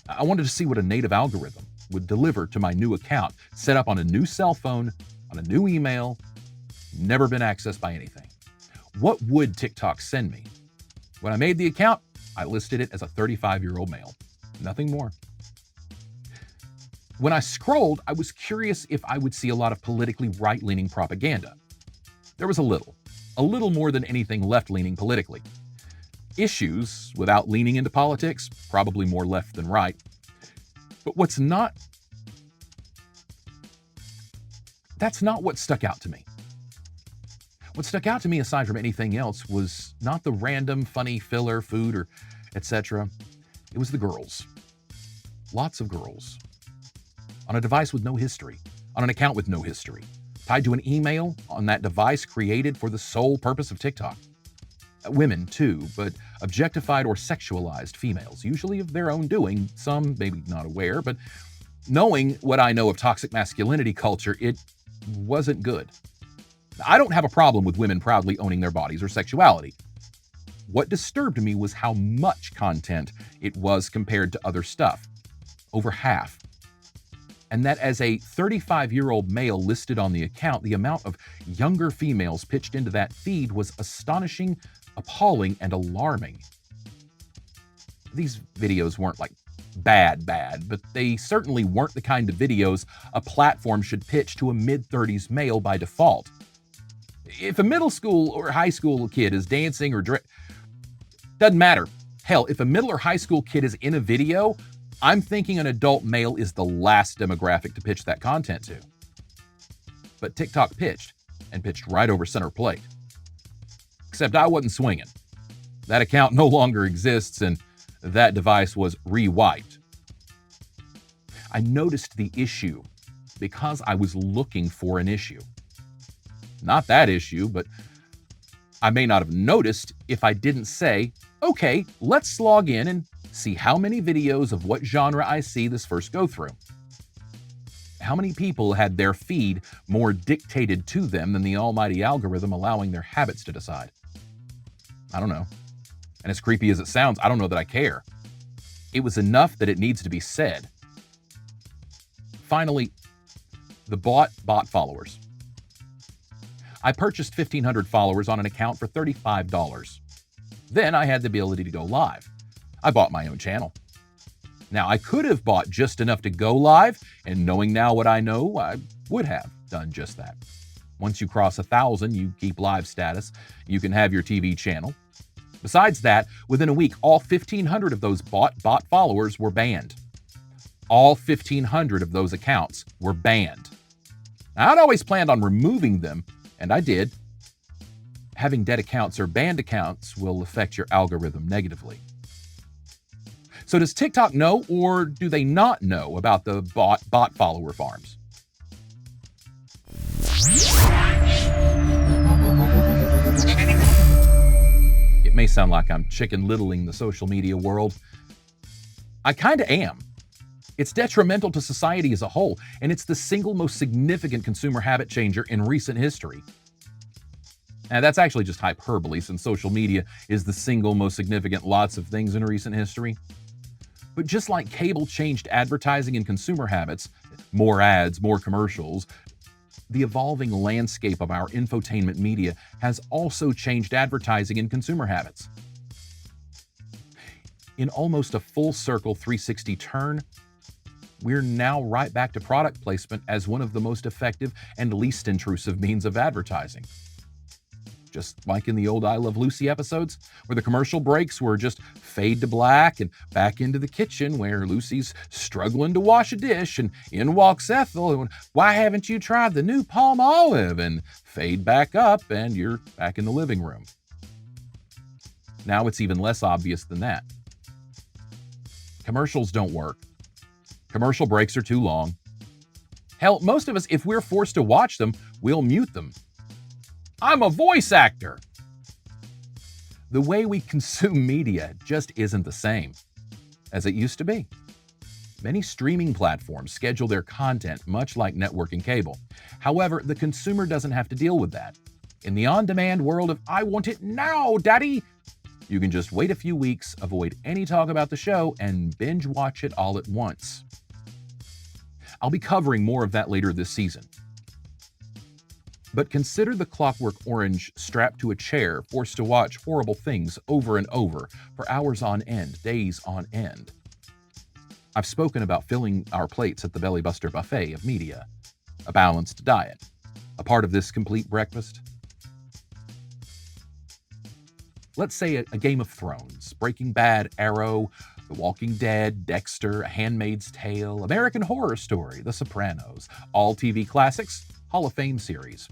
I wanted to see what a native algorithm would deliver to my new account, set up on a new cell phone, on a new email, never been accessed by anything. What would TikTok send me? When I made the account, I listed it as a 35-year-old male. Nothing more. When I scrolled, I was curious if I would see a lot of politically right-leaning propaganda. There was a little more than anything left-leaning politically. Issues, without leaning into politics, probably more left than right. But that's not what stuck out to me. What stuck out to me, aside from anything else, was not the random funny filler, food, or etc. It was the girls. Lots of girls. On a device with no history. On an account with no history. Tied to an email on that device created for the sole purpose of TikTok. Women, too, but objectified or sexualized females, usually of their own doing, some maybe not aware, but knowing what I know of toxic masculinity culture, it wasn't good. I don't have a problem with women proudly owning their bodies or sexuality. What disturbed me was how much content it was compared to other stuff. Over half. And that as a 35-year-old male listed on the account, the amount of younger females pitched into that feed was astonishing, appalling, and alarming. These videos weren't like bad, but they certainly weren't the kind of videos a platform should pitch to a mid-30s male by default. If a middle school or high school kid is dancing or doesn't matter. Hell, if a middle or high school kid is in a video, I'm thinking an adult male is the last demographic to pitch that content to. But TikTok pitched, and pitched right over center plate. Except I wasn't swinging. That account no longer exists, and that device was re-wiped. I noticed the issue because I was looking for an issue. Not that issue, but I may not have noticed if I didn't say, okay, let's log in and see how many videos of what genre I see this first go through. How many people had their feed more dictated to them than the almighty algorithm allowing their habits to decide? I don't know. And as creepy as it sounds, I don't know that I care. It was enough that it needs to be said. Finally, the bot followers. I purchased 1,500 followers on an account for $35. Then I had the ability to go live. I bought my own channel. Now, I could have bought just enough to go live, and knowing now what I know, I would have done just that. Once you cross 1,000, you keep live status. You can have your TV channel. Besides that, within a week, all 1,500 of those bot followers were banned. All 1,500 of those accounts were banned. Now, I'd always planned on removing them, and I did. Having dead accounts or banned accounts will affect your algorithm negatively. So does TikTok know, or do they not know about the bot follower farms? It may sound like I'm chicken littling the social media world. I kind of am. It's detrimental to society as a whole, and it's the single most significant consumer habit changer in recent history. Now, that's actually just hyperbole, since social media is the single most significant lots of things in recent history. But just like cable changed advertising and consumer habits, more ads, more commercials, the evolving landscape of our infotainment media has also changed advertising and consumer habits. In almost a full circle 360 turn, we're now right back to product placement as one of the most effective and least intrusive means of advertising. Just like in the old I Love Lucy episodes, where the commercial breaks were just fade to black and back into the kitchen where Lucy's struggling to wash a dish and in walks Ethel and why haven't you tried the new palm olive, and fade back up and you're back in the living room. Now it's even less obvious than that. Commercials don't work. Commercial breaks are too long. Hell, most of us, if we're forced to watch them, we'll mute them. I'm a voice actor. The way we consume media just isn't the same as it used to be. Many streaming platforms schedule their content much like network and cable. However, the consumer doesn't have to deal with that. In the on-demand world of I want it now, daddy, you can just wait a few weeks, avoid any talk about the show, and binge watch it all at once. I'll be covering more of that later this season. But consider the Clockwork Orange strapped to a chair, forced to watch horrible things over and over for hours on end, days on end. I've spoken about filling our plates at the Belly Buster buffet of media, a balanced diet, a part of this complete breakfast. Let's say a Game of Thrones, Breaking Bad, Arrow, The Walking Dead, Dexter, A Handmaid's Tale, American Horror Story, The Sopranos, all TV classics, Hall of Fame series.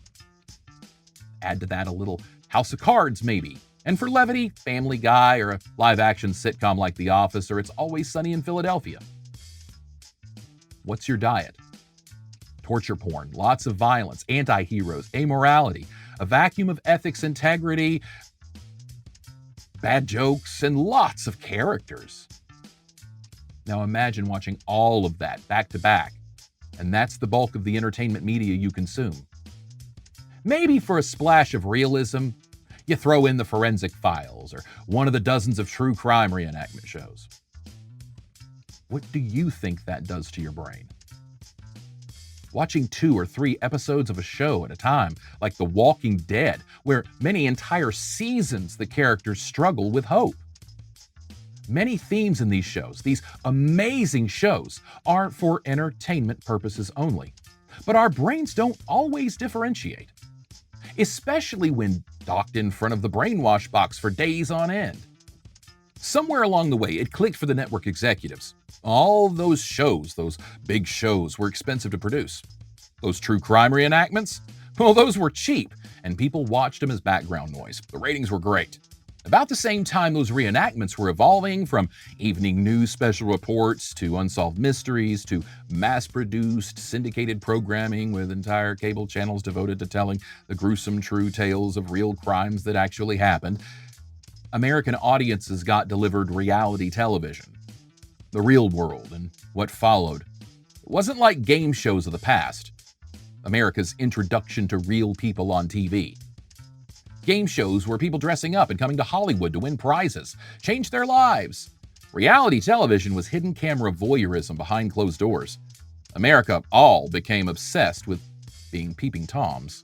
Add to that a little House of Cards, maybe. And for levity, Family Guy, or a live-action sitcom like The Office, or It's Always Sunny in Philadelphia. What's your diet? Torture porn, lots of violence, anti-heroes, amorality, a vacuum of ethics, integrity, bad jokes, and lots of characters. Now imagine watching all of that back to back, and that's the bulk of the entertainment media you consume. Maybe for a splash of realism, you throw in the Forensic Files or one of the dozens of true crime reenactment shows. What do you think that does to your brain? Watching 2 or 3 episodes of a show at a time, like The Walking Dead, where many entire seasons the characters struggle with hope. Many themes in these shows, these amazing shows, are for entertainment purposes only. But our brains don't always differentiate, especially when docked in front of the brainwash box for days on end. Somewhere along the way, it clicked for the network executives. All those shows, those big shows, were expensive to produce. Those true crime reenactments? Well, those were cheap, and people watched them as background noise. The ratings were great. About the same time those reenactments were evolving from evening news special reports to unsolved mysteries to mass-produced syndicated programming with entire cable channels devoted to telling the gruesome true tales of real crimes that actually happened, American audiences got delivered reality television, the real world, and what followed. It wasn't like game shows of the past, America's introduction to real people on TV. Game shows were people dressing up and coming to Hollywood to win prizes, change their lives. Reality television was hidden camera voyeurism behind closed doors. America all became obsessed with being peeping toms.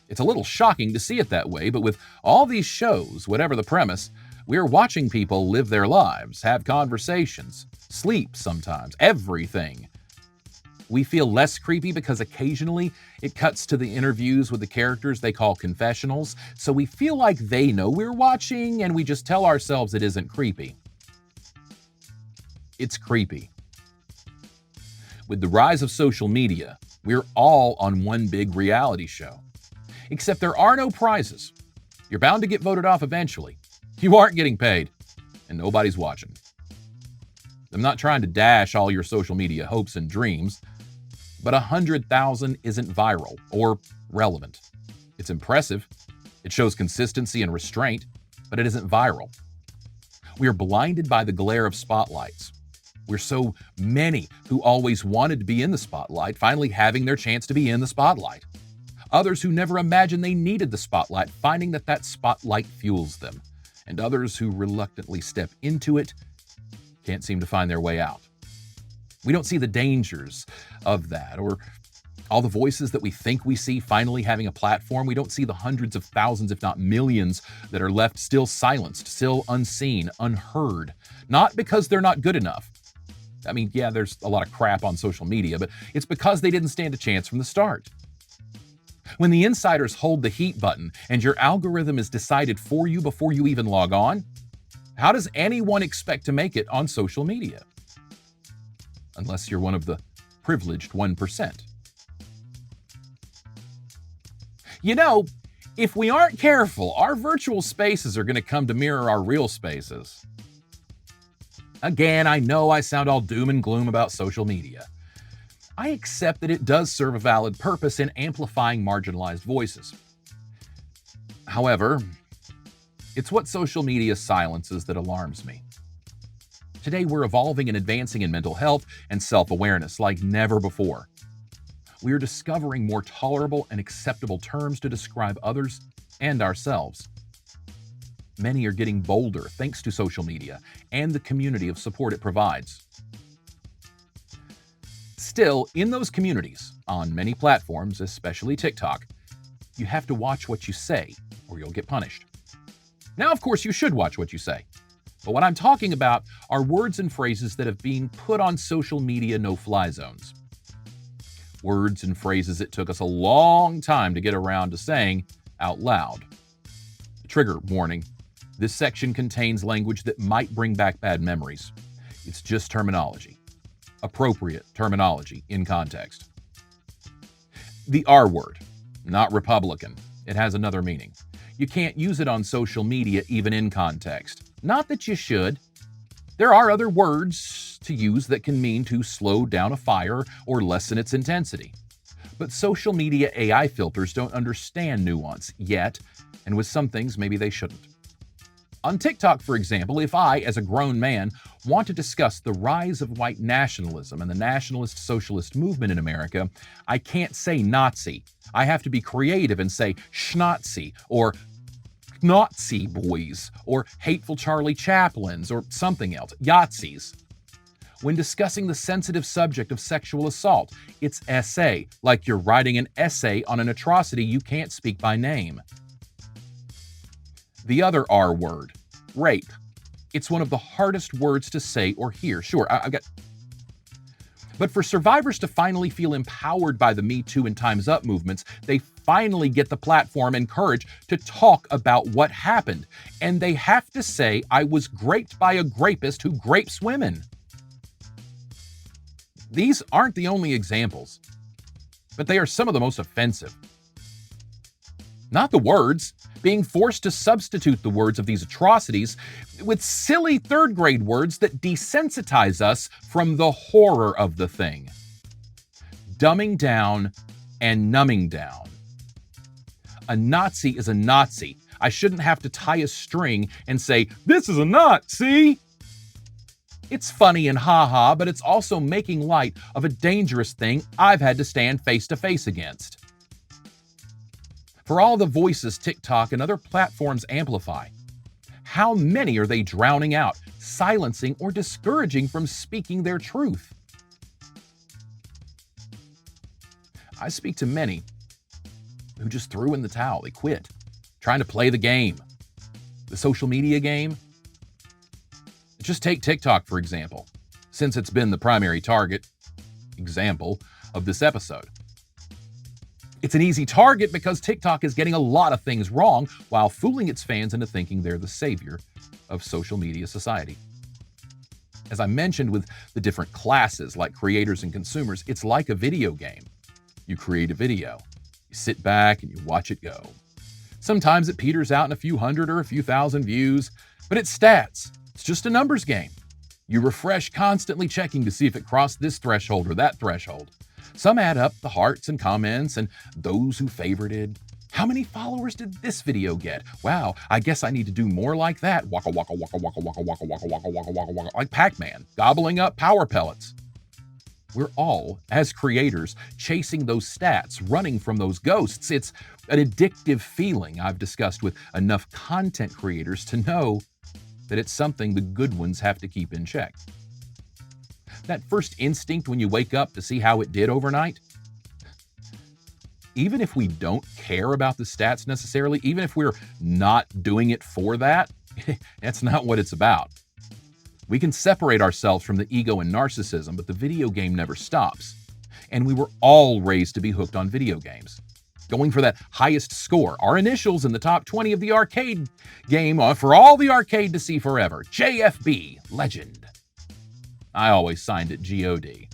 It's a little shocking to see it that way, but with all these shows, whatever the premise, we're watching people live their lives, have conversations, sleep sometimes, everything. We feel less creepy because occasionally it cuts to the interviews with the characters they call confessionals, so we feel like they know we're watching and we just tell ourselves it isn't creepy. It's creepy. With the rise of social media, we're all on one big reality show. Except there are no prizes. You're bound to get voted off eventually. You aren't getting paid, and nobody's watching. I'm not trying to dash all your social media hopes and dreams, but 100,000 isn't viral or relevant. It's impressive. It shows consistency and restraint, but it isn't viral. We are blinded by the glare of spotlights. We're so many who always wanted to be in the spotlight, finally having their chance to be in the spotlight. Others who never imagined they needed the spotlight, finding that that spotlight fuels them. And others who reluctantly step into it can't seem to find their way out. We don't see the dangers of that, or all the voices that we think we see finally having a platform. We don't see the hundreds of thousands, if not millions, that are left still silenced, still unseen, unheard. Not because they're not good enough. I mean, yeah, there's a lot of crap on social media, but it's because they didn't stand a chance from the start. When the insiders hold the heat button and your algorithm is decided for you before you even log on, how does anyone expect to make it on social media? Unless you're one of the privileged 1%. You know, if we aren't careful, our virtual spaces are going to come to mirror our real spaces. Again, I know I sound all doom and gloom about social media. I accept that it does serve a valid purpose in amplifying marginalized voices. However, it's what social media silences that alarms me. Today, we're evolving and advancing in mental health and self-awareness like never before. We are discovering more tolerable and acceptable terms to describe others and ourselves. Many are getting bolder thanks to social media and the community of support it provides. Still, in those communities, on many platforms, especially TikTok, you have to watch what you say or you'll get punished. Now, of course, you should watch what you say. But what I'm talking about are words and phrases that have been put on social media no-fly zones. Words and phrases it took us a long time to get around to saying out loud. Trigger warning. This section contains language that might bring back bad memories. It's just terminology. Appropriate terminology in context. The R word, not Republican. It has another meaning. You can't use it on social media even in context. Not that you should. There are other words to use that can mean to slow down a fire or lessen its intensity. But social media AI filters don't understand nuance yet, and with some things maybe they shouldn't. On TikTok, for example, if I, as a grown man, want to discuss the rise of white nationalism and the nationalist socialist movement in America, I can't say Nazi. I have to be creative and say Schnazi or Nazi boys or hateful Charlie Chaplins or something else, Yahtzees. When discussing the sensitive subject of sexual assault, it's essay, like you're writing an essay on an atrocity you can't speak by name. The other R word, rape. It's one of the hardest words to say or hear. Sure, But for survivors to finally feel empowered by the Me Too and Time's Up movements, they finally get the platform and courage to talk about what happened. And they have to say, I was raped by a rapist who rapes women. These aren't the only examples, but they are some of the most offensive. not the words, being forced to substitute the words of these atrocities with silly third-grade words that desensitize us from the horror of the thing. Dumbing down and numbing down. A Nazi is a Nazi. I shouldn't have to tie a string and say, "This is a Nazi." It's funny and ha-ha, but it's also making light of a dangerous thing I've had to stand face to face against. For all the voices TikTok and other platforms amplify, how many are they drowning out, silencing, or discouraging from speaking their truth? I speak to many who just threw in the towel. They quit trying to play the game, the social media game. Just take TikTok, for example, since it's been the primary target example of this episode. It's an easy target because TikTok is getting a lot of things wrong while fooling its fans into thinking they're the savior of social media society. As I mentioned with the different classes like creators and consumers, it's like a video game. You create a video, you sit back and you watch it go. Sometimes it peters out in a few hundred or a few thousand views, but it's stats. It's just a numbers game. You refresh constantly checking to see if it crossed this threshold or that threshold. Some add up the hearts and comments and those who favorited. How many followers did this video get? Wow, I guess I need to do more like that. Waka waka waka waka waka waka waka waka waka waka waka, like Pac-Man, gobbling up power pellets. We're all, as creators, chasing those stats, running from those ghosts. It's an addictive feeling I've discussed with enough content creators to know that it's something the good ones have to keep in check. That first instinct when you wake up to see how it did overnight, even if we don't care about the stats necessarily, even if we're not doing it for that, that's not what it's about. We can separate ourselves from the ego and narcissism, but the video game never stops. And we were all raised to be hooked on video games, going for that highest score, our initials in the top 20 of the arcade game for all the arcade to see forever. JFB, legend. I always signed it GOD.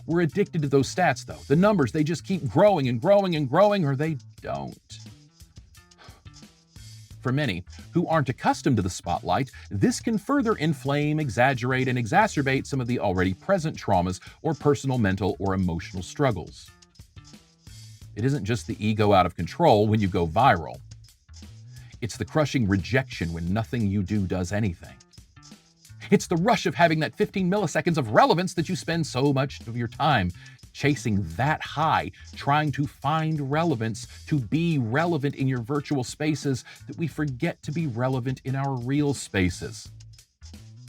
We're addicted to those stats, though. The numbers, they just keep growing and growing and growing, or they don't. For many who aren't accustomed to the spotlight, this can further inflame, exaggerate, and exacerbate some of the already present traumas or personal, mental, or emotional struggles. It isn't just the ego out of control when you go viral. It's the crushing rejection when nothing you do does anything. It's the rush of having that 15 milliseconds of relevance that you spend so much of your time chasing that high, trying to find relevance, to be relevant in your virtual spaces, that we forget to be relevant in our real spaces.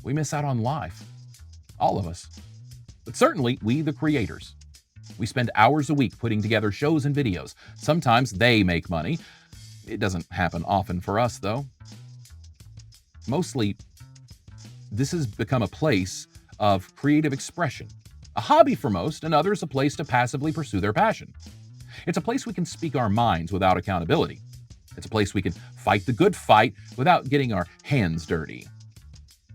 We miss out on life. All of us. But certainly we, the creators. We spend hours a week putting together shows and videos. Sometimes they make money. It doesn't happen often for us, though. Mostly, this has become a place of creative expression, a hobby for most, and others a place to passively pursue their passion. It's a place we can speak our minds without accountability. It's a place we can fight the good fight without getting our hands dirty.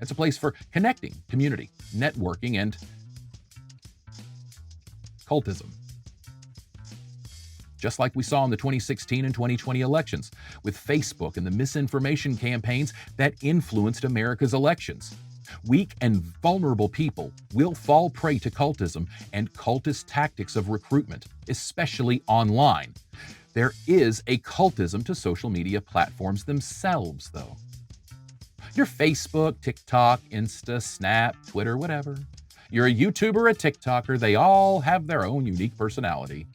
It's a place for connecting, community, networking, and cultism. Just like we saw in the 2016 and 2020 elections, with Facebook and the misinformation campaigns that influenced America's elections. Weak and vulnerable people will fall prey to cultism and cultist tactics of recruitment, especially online. There is a cultism to social media platforms themselves, though. Your Facebook, TikTok, Insta, Snap, Twitter, whatever. You're a YouTuber, a TikToker, they all have their own unique personality.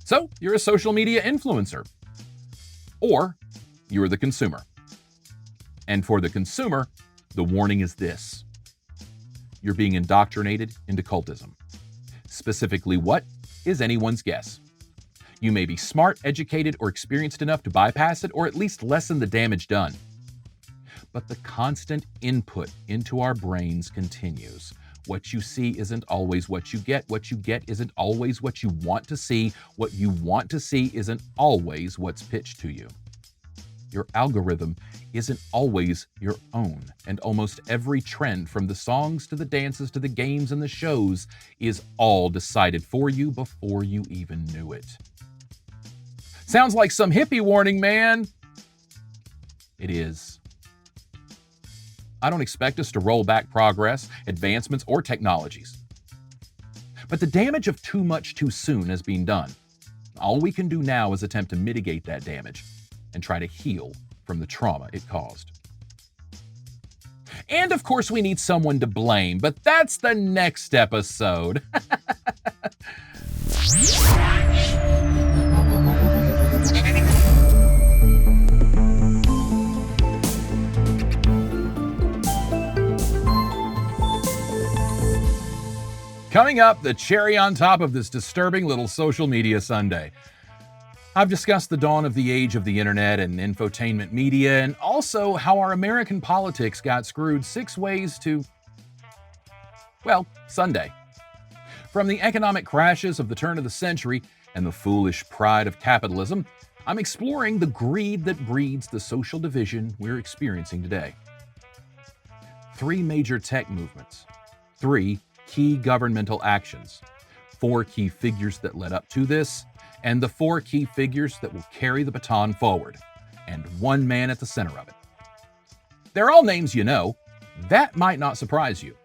So, you're a social media influencer. Or, you're the consumer. And for the consumer, the warning is this. You're being indoctrinated into cultism. Specifically what is anyone's guess. You may be smart, educated, or experienced enough to bypass it, or at least lessen the damage done. But the constant input into our brains continues. What you see isn't always what you get. What you get isn't always what you want to see. What you want to see isn't always what's pitched to you. Your algorithm isn't always your own, and almost every trend, from the songs to the dances to the games and the shows, is all decided for you before you even knew it. Sounds like some hippie warning, man. It is. I don't expect us to roll back progress, advancements, or technologies. But the damage of too much too soon has been done. All we can do now is attempt to mitigate that damage and try to heal from the trauma it caused. And of course, we need someone to blame, but that's the next episode. Coming up, the cherry on top of this disturbing little social media Sunday. I've discussed the dawn of the age of the internet and infotainment media, and also how our American politics got screwed 6 ways to, well, Sunday. From the economic crashes of the turn of the century and the foolish pride of capitalism, I'm exploring the greed that breeds the social division we're experiencing today. 3 major tech movements, 3 key governmental actions, 4 key figures that led up to this, and the 4 key figures that will carry the baton forward, and 1 man at the center of it. They're all names you know. That might not surprise you.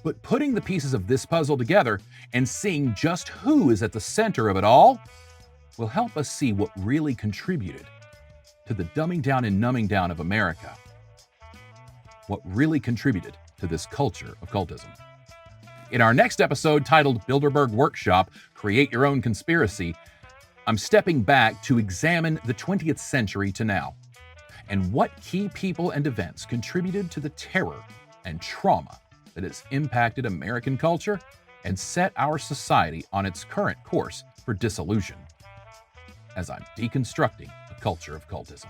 But putting the pieces of this puzzle together and seeing just who is at the center of it all will help us see what really contributed to the dumbing down and numbing down of America. What really contributed to this culture of cultism. In our next episode titled Bilderberg Workshop, Create Your Own Conspiracy, I'm stepping back to examine the 20th century to now, and what key people and events contributed to the terror and trauma that has impacted American culture and set our society on its current course for dissolution, as I'm deconstructing the culture of cultism.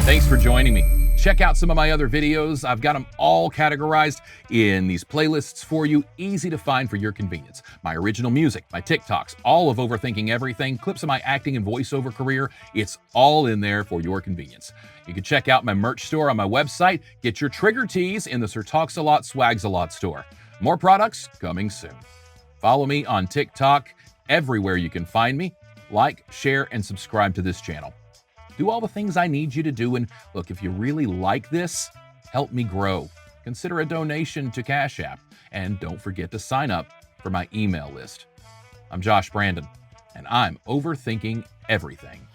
Thanks for joining me. Check out some of my other videos. I've got them all categorized in these playlists for you, easy to find for your convenience. My original music, my TikToks, all of Overthinking Everything, clips of my acting and voiceover career. It's all in there for your convenience. You can check out my merch store on my website. Get your trigger tees in the Sir Talks a Lot, Swags a Lot store. More products coming soon. Follow me on TikTok, everywhere you can find me. Like, share, and subscribe to this channel. Do all the things I need you to do, and look, if you really like this, help me grow. Consider a donation to Cash App, and don't forget to sign up for my email list. I'm Josh Brandon, and I'm overthinking everything.